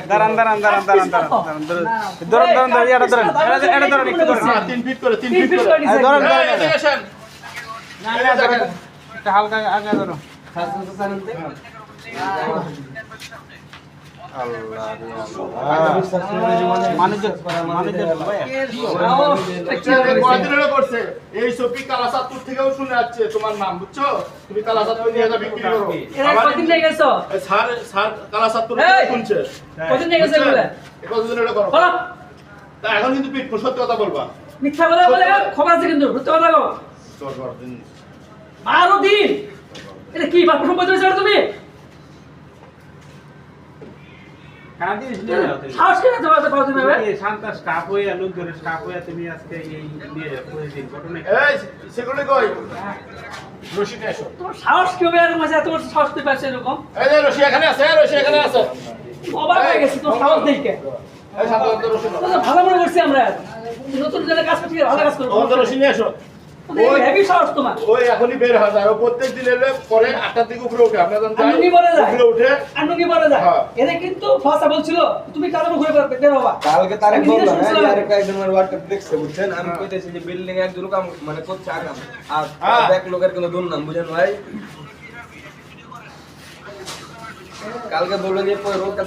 দাঁড়ান হালকা আগে ধরো। এই সবই কালাচাঁদপুর থেকেও শুনে যাচ্ছে তোমার নাম, বুঝছো? তুমি কালাচাঁদপুর নিয়ে যা বিক্রি করো। স্যার কালাচাঁদপুর শুনছে। তা এখন কিন্তু পিট সত্যি কথা বলবা। মিথ্যা বলে খবর আছে কিন্তু সত্যি কথা বলো। 12 দিন এটা কি বাপ সম্পত্তি হয়েছে তুমি? সাহস কেন তোমার কাছে পাওয়া যাবে? শান্ত স্টাফ হয়ে লোক ধরে স্টাফ হয়ে তুমি আজকে এই নিয়ে প্রতিদিন ঘটনা এই সেগুলো কই? রশি নিয়ে এসো। তোমার সাহস কি হবে এর মাঝে তোমার সাহস কি পাচ্ছে এরকম? এই যে রশি এখানে আছে, রশি এখানে আছে। অবাক হয়ে গেছি তোমার সাহস দেখে। এই সাধারণত রশি নাও। ভালো মনে করছি আমরা নতুন জনের কাজ করতে ভালো কাজ করবো। তোমার রশি নিয়ে এসো। ওই হেভি সাহস তোমার। ওই এখনই বের হয় যায়, ও প্রত্যেক দিন এলে পরে 8টার দিকে উপরে ওঠে। আপনারা জানেন আনুনি বলে যায়। উপরে উঠে আনুনি বলে যায়। এনে কিন্তু ফাঁসা বলছিল তুমি কারণ ঘুরে বের হবা। কালকে তারে বললাম হ্যাঁ আর কয়েকজন আমার হোয়াটসঅ্যাপ দেখছে বুঝছেন, আমি কইতেছি যে বিল্ডিং এ একজন কাম মানে করছে আগাম আর ব্যাক লোকের কোনো দুর্নাম বুঝেন ভাই। কালকে বললো যে রোডটা